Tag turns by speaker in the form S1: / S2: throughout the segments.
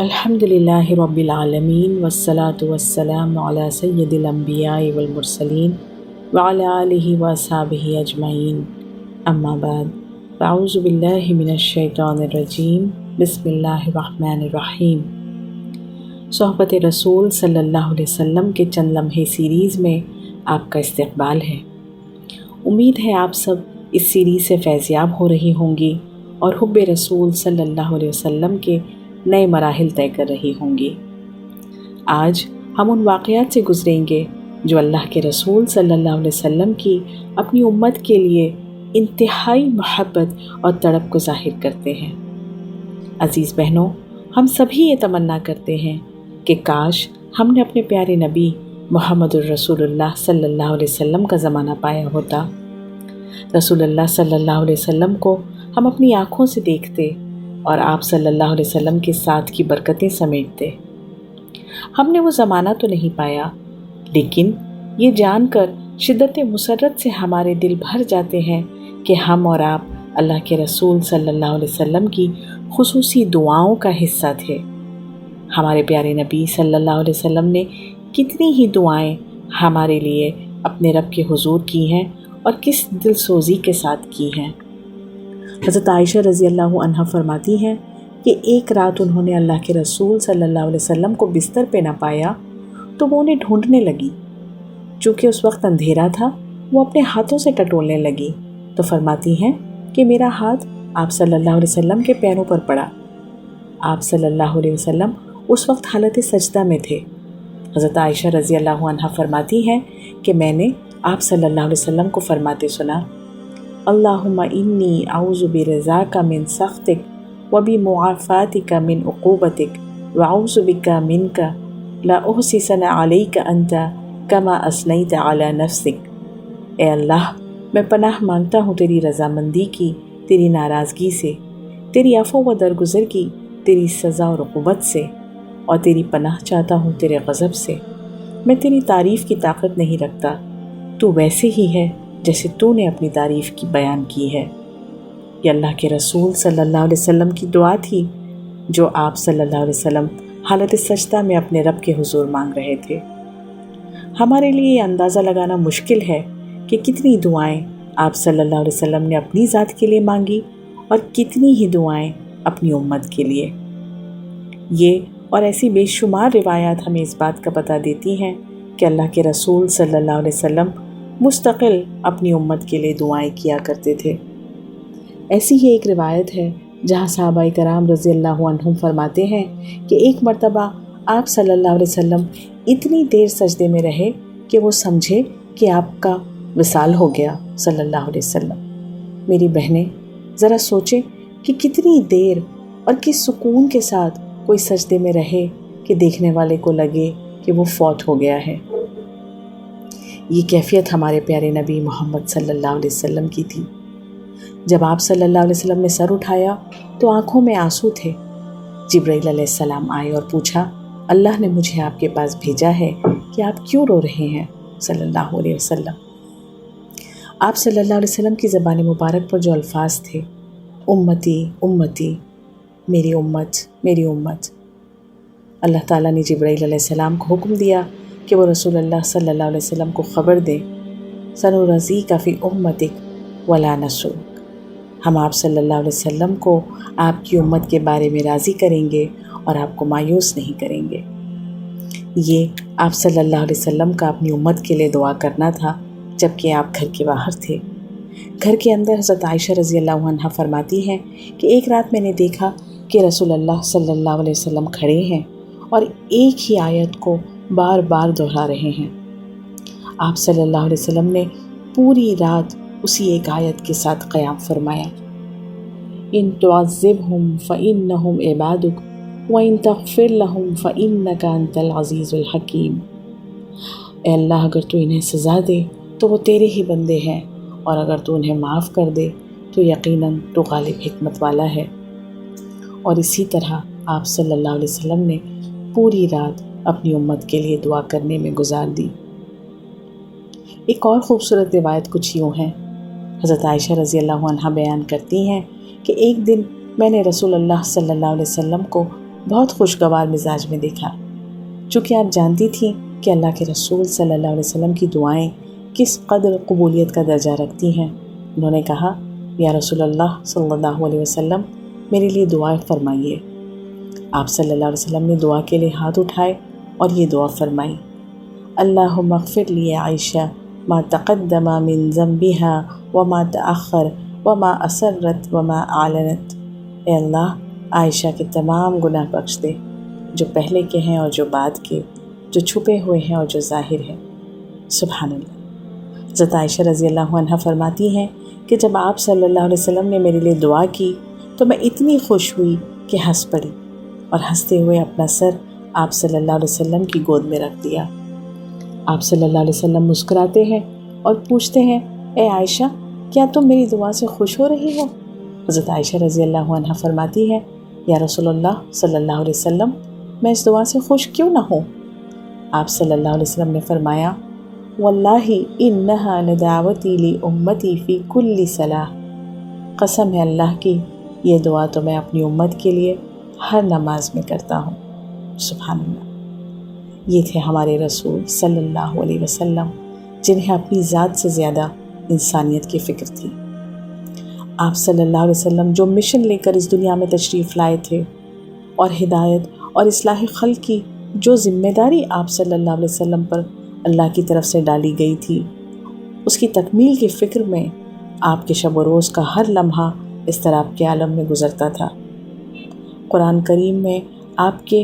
S1: الحمدللہ رب العالمین والصلاة والسلام علی سید الانبیاء والمرسلین وعلی آلہ واصحابہ اجمعین اما بعد فاعوذ باللہ من الشیطان الرجیم بسم اللہ الرحمن الرحیم۔ صحبت رسول صلی اللہ علیہ وسلم کے چند لمحے سیریز میں آپ کا استقبال ہے۔ امید ہے آپ سب اس سیریز سے فیضیاب ہو رہی ہوں گی اور حب رسول صلی اللہ علیہ وسلم کے نئے مراحل طے کر رہی ہوں گی۔ آج ہم ان واقعات سے گزریں گے جو اللہ کے رسول صلی اللہ علیہ وسلم کی اپنی امت کے لیے انتہائی محبت اور تڑپ کو ظاہر کرتے ہیں۔ عزیز بہنوں، ہم سبھی یہ تمنا کرتے ہیں کہ کاش ہم نے اپنے پیارے نبی محمد الرسول اللہ صلی اللہ علیہ وسلم کا زمانہ پایا ہوتا۔ رسول اللہ صلی اللہ علیہ وسلم کو ہم اپنی آنکھوں سے دیکھتے اور آپ صلی اللہ علیہ وسلم کے ساتھ کی برکتیں سمیٹتے۔ ہم نے وہ زمانہ تو نہیں پایا، لیکن یہ جان کر شدت مسرت سے ہمارے دل بھر جاتے ہیں کہ ہم اور آپ اللہ کے رسول صلی اللہ علیہ وسلم کی خصوصی دعاؤں کا حصہ تھے۔ ہمارے پیارے نبی صلی اللہ علیہ وسلم نے کتنی ہی دعائیں ہمارے لیے اپنے رب کے حضور کی ہیں اور کس دل سوزی کے ساتھ کی ہیں۔ حضرت عائشہ رضی اللہ عنہا فرماتی ہیں کہ ایک رات انہوں نے اللہ کے رسول صلی اللہ علیہ وسلم کو بستر پہ نہ پایا تو وہ انہیں ڈھونڈنے لگی۔ چونکہ اس وقت اندھیرا تھا، وہ اپنے ہاتھوں سے ٹٹولنے لگی تو فرماتی ہیں کہ میرا ہاتھ آپ صلی اللہ علیہ وسلم کے پیروں پر پڑا۔ آپ صلی اللہ علیہ وسلم اس وقت حالت سجدہ میں تھے۔ حضرت عائشہ رضی اللہ عنہا فرماتی ہیں کہ میں نے آپ صلی اللہ علیہ وسلم کو فرماتے سنا، اللہم انی اعوذ برضاک من سخطک وبمعافاتک من عقوبتک واعوذ بک منک لا احصی ثناء علیک انت کما اثنیت علی نفسک۔ اے اللہ، میں پناہ مانگتا ہوں تیری رضامندی کی، تیری ناراضگی سے، تیری عفو و درگزر کی، تیری سزا اور عقوبت سے، اور تیری پناہ چاہتا ہوں تیرے غضب سے۔ میں تیری تعریف کی طاقت نہیں رکھتا، تو ویسے ہی ہے جیسے تو نے اپنی تعریف کی بیان کی ہے۔ یہ اللہ کے رسول صلی اللہ علیہ وسلم کی دعا تھی جو آپ صلی اللہ علیہ وسلم حالت سجدہ میں اپنے رب کے حضور مانگ رہے تھے۔ ہمارے لیے یہ اندازہ لگانا مشکل ہے کہ کتنی دعائیں آپ صلی اللہ علیہ وسلم نے اپنی ذات کے لیے مانگی اور کتنی ہی دعائیں اپنی امت کے لیے۔ یہ اور ایسی بے شمار روایات ہمیں اس بات کا پتہ دیتی ہیں کہ اللہ کے رسول صلی اللہ علیہ وسلم مستقل اپنی امت کے لیے دعائیں کیا کرتے تھے۔ ایسی ہی ایک روایت ہے جہاں صحابہ کرام رضی اللہ عنہم فرماتے ہیں کہ ایک مرتبہ آپ صلی اللہ علیہ وسلم اتنی دیر سجدے میں رہے کہ وہ سمجھے کہ آپ کا وصال ہو گیا صلی اللہ علیہ وسلم۔ میری بہنیں، ذرا سوچیں کہ کتنی دیر اور کس سکون کے ساتھ کوئی سجدے میں رہے کہ دیکھنے والے کو لگے کہ وہ فوت ہو گیا ہے۔ یہ کیفیت ہمارے پیارے نبی محمد صلی اللہ علیہ وسلم کی تھی۔ جب آپ صلی اللہ علیہ وسلم نے سر اٹھایا تو آنکھوں میں آنسو تھے۔ جبرائیل علیہ السلام آئے اور پوچھا، اللہ نے مجھے آپ کے پاس بھیجا ہے کہ آپ کیوں رو رہے ہیں صلی اللہ علیہ وسلم۔ آپ صلی اللہ علیہ وسلم کی زبان مبارک پر جو الفاظ تھے، امتی امتی، میری امت میری امت، اللہ تعالیٰ نے جبرائیل علیہ السلام کو حکم دیا کہ وہ رسول اللہ صلی اللہ علیہ وسلم کو خبر دے، سنرضیک فی امتک ولا نسوک، ہم آپ صلی اللہ علیہ وسلم کو آپ کی امت کے بارے میں راضی کریں گے اور آپ کو مایوس نہیں کریں گے۔ یہ آپ صلی اللہ علیہ وسلم کا اپنی امت کے لیے دعا کرنا تھا جبکہ آپ گھر کے باہر تھے۔ گھر کے اندر حضرت عائشہ رضی اللہ عنہا فرماتی ہیں کہ ایک رات میں نے دیکھا کہ رسول اللہ صلی اللہ علیہ وسلم کھڑے ہیں اور ایک ہی آیت کو بار بار دہرا رہے ہیں۔ آپ صلی اللہ علیہ وسلم نے پوری رات اسی ایک آیت کے ساتھ قیام فرمایا، ان تعذبہم فإنہم عبادک وإن تغفر لہم فإنک انت العزیز الحکیم۔ اے اللہ، اگر تو انہیں سزا دے تو وہ تیرے ہی بندے ہیں، اور اگر تو انہیں معاف کر دے تو یقیناً تو غالب حکمت والا ہے۔ اور اسی طرح آپ صلی اللہ علیہ وسلم نے پوری رات اپنی امت کے لیے دعا کرنے میں گزار دی۔ ایک اور خوبصورت روایت کچھ یوں ہے۔ حضرت عائشہ رضی اللہ عنہا بیان کرتی ہیں کہ ایک دن میں نے رسول اللہ صلی اللہ علیہ وسلم کو بہت خوشگوار مزاج میں دیکھا۔ چونکہ آپ جانتی تھیں کہ اللہ کے رسول صلی اللہ علیہ وسلم کی دعائیں کس قدر قبولیت کا درجہ رکھتی ہیں، انہوں نے کہا، یا رسول اللہ صلی اللہ علیہ وسلم، میرے لیے دعا فرمائیے۔ آپ صلی اللہ علیہ وسلم نے دعا کے لیے ہاتھ اٹھائے اور یہ دعا فرمائی، اللہم اغفر لی عائشہ ما تقدم من ذنبها وما تأخر وما اسرت وما اعلنت۔ اے اللہ، عائشہ کے تمام گناہ بخش دے، جو پہلے کے ہیں اور جو بعد کے، جو چھپے ہوئے ہیں اور جو ظاہر ہیں۔ سبحان اللہ۔ حضرت عائشہ رضی اللہ عنہ فرماتی ہیں کہ جب آپ صلی اللہ علیہ وسلم نے میرے لیے دعا کی تو میں اتنی خوش ہوئی کہ ہنس پڑی، اور ہنستے ہوئے اپنا سر آپ صلی اللہ علیہ وسلم کی گود میں رکھ دیا۔ آپ صلی اللہ علیہ وسلم مسکراتے ہیں اور پوچھتے ہیں، اے عائشہ، کیا تم میری دعا سے خوش ہو رہی ہو؟ حضرت عائشہ رضی اللہ عنہ فرماتی ہے، یا رسول اللہ صلی اللہ علیہ وسلم، میں اس دعا سے خوش کیوں نہ ہوں؟ آپ صلی اللہ علیہ وسلم نے فرمایا، واللہ انہا لدعوتی لامتی فی کل صلاۃ، قسم ہے اللہ کی، یہ دعا تو میں اپنی امت کے لیے ہر نماز میں کرتا ہوں۔ سبحان اللہ۔ یہ تھے ہمارے رسول صلی اللہ علیہ وسلم، جنہیں اپنی ذات سے زیادہ انسانیت کی فکر تھی۔ آپ صلی اللہ علیہ وسلم جو مشن لے کر اس دنیا میں تشریف لائے تھے، اور ہدایت اور اصلاح خلق کی جو ذمہ داری آپ صلی اللہ علیہ وسلم پر اللہ کی طرف سے ڈالی گئی تھی، اس کی تکمیل کی فکر میں آپ کے شب و روز کا ہر لمحہ اضطراب کے عالم میں گزرتا تھا۔ قرآن کریم میں آپ کے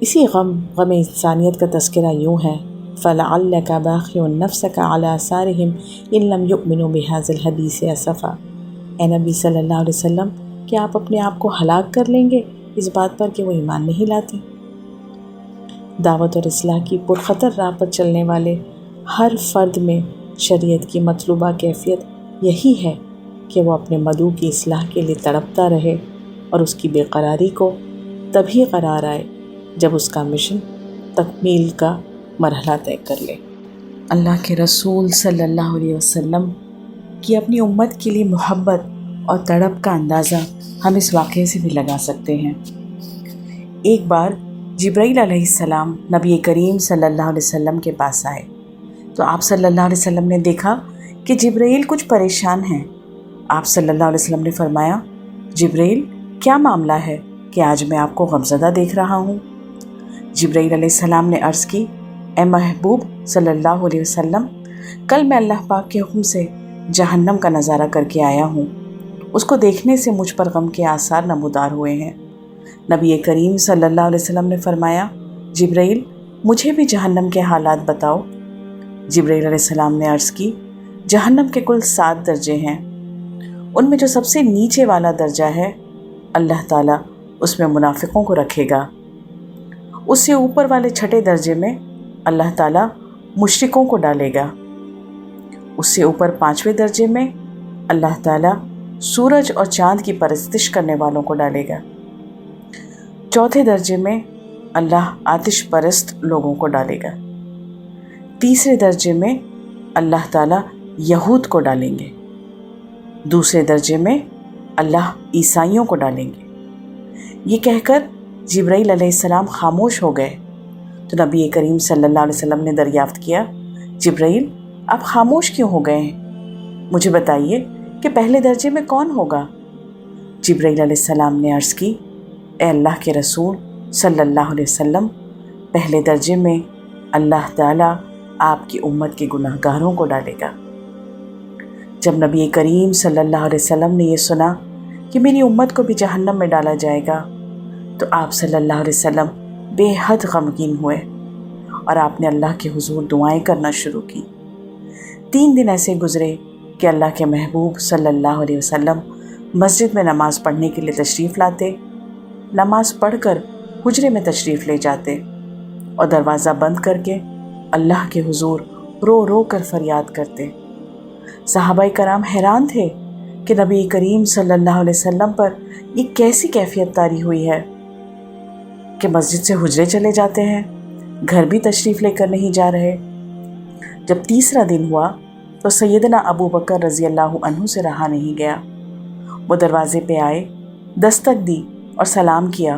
S1: اسی غم انسانیت کا تذکرہ یوں ہے، فَلَعَلَّكَ بَاخِعٌ نَفْسَكَ عَلَىٰ آثَارِهِمْ إِن لَّمْ يُؤْمِنُوا بِهَٰذَا الْحَدِيثِ أَسَفًا۔ اے نبی صلی اللہ علیہ وسلم، کیا آپ اپنے آپ کو ہلاک کر لیں گے اس بات پر کہ وہ ایمان نہیں لاتے؟ دعوت اور اصلاح کی پرخطر راہ پر چلنے والے ہر فرد میں شریعت کی مطلوبہ کیفیت یہی ہے کہ وہ اپنے مدعو کی اصلاح کے لیے تڑپتا رہے، اور اس کی بے قراری کو تبھی قرار آئے جب اس کا مشن تکمیل کا مرحلہ طے کر لے۔ اللہ کے رسول صلی اللہ علیہ وسلم کی اپنی امت کے لیے محبت اور تڑپ کا اندازہ ہم اس واقعے سے بھی لگا سکتے ہیں۔ ایک بار جبرائیل علیہ السلام نبی کریم صلی اللہ علیہ وسلم کے پاس آئے تو آپ صلی اللہ علیہ وسلم نے دیکھا کہ جبرائیل کچھ پریشان ہیں۔ آپ صلی اللہ علیہ وسلم نے فرمایا، جبرائیل، کیا معاملہ ہے کہ آج میں آپ کو غمزدہ دیکھ رہا ہوں؟ جبرائیل علیہ السلام نے عرض کی، اے محبوب صلی اللہ علیہ وسلم، کل میں اللہ پاک کے حکم سے جہنم کا نظارہ کر کے آیا ہوں، اس کو دیکھنے سے مجھ پر غم کے آثار نمودار ہوئے ہیں۔ نبی کریم صلی اللہ علیہ وسلم نے فرمایا، جبرائیل، مجھے بھی جہنم کے حالات بتاؤ۔ جبرائیل علیہ السلام نے عرض کی، جہنم کے کل 7 درجے ہیں، ان میں جو سب سے نیچے والا درجہ ہے، اللہ تعالیٰ اس میں منافقوں کو رکھے گا۔ اس سے اوپر والے 6 درجے میں اللہ تعالیٰ مشرکوں کو ڈالے گا۔ اس سے اوپر 5ویں درجے میں اللہ تعالیٰ سورج اور چاند کی پرستش کرنے والوں کو ڈالے گا۔ 4تھے درجے میں اللہ آتش پرست لوگوں کو ڈالے گا۔ 3رے درجے میں اللہ تعالیٰ یہود کو ڈالیں گے۔ 2سرے درجے میں اللہ عیسائیوں کو ڈالیں گے۔ یہ کہہ کر جبرائیل علیہ السلام خاموش ہو گئے تو نبی کریم صلی اللہ علیہ وسلم نے دریافت کیا، جبرائیل، آپ خاموش کیوں ہو گئے ہیں؟ مجھے بتائیے کہ پہلے درجے میں کون ہوگا؟ جبرائیل علیہ السلام نے عرض کی، اے اللہ کے رسول صلی اللہ علیہ وسلم، پہلے درجے میں اللہ تعالیٰ آپ کی امت کے گناہ گاروں کو ڈالے گا۔ جب نبی کریم صلی اللہ علیہ وسلم نے یہ سنا کہ میری امت کو بھی جہنم میں ڈالا جائے گا تو آپ صلی اللہ علیہ وسلم بے حد غمگین ہوئے اور آپ نے اللہ کے حضور دعائیں کرنا شروع کی۔ 3 دن ایسے گزرے کہ اللہ کے محبوب صلی اللہ علیہ وسلم مسجد میں نماز پڑھنے کے لیے تشریف لاتے، نماز پڑھ کر حجرے میں تشریف لے جاتے اور دروازہ بند کر کے اللہ کے حضور رو رو کر فریاد کرتے۔ صحابہ کرام حیران تھے کہ نبی کریم صلی اللہ علیہ وسلم پر یہ کیسی کیفیت طاری ہوئی ہے کہ مسجد سے حجرے چلے جاتے ہیں، گھر بھی تشریف لے کر نہیں جا رہے۔ جب 3را دن ہوا تو سیدنا ابو بکر رضی اللہ عنہ سے رہا نہیں گیا۔ وہ دروازے پہ آئے، دستک دی اور سلام کیا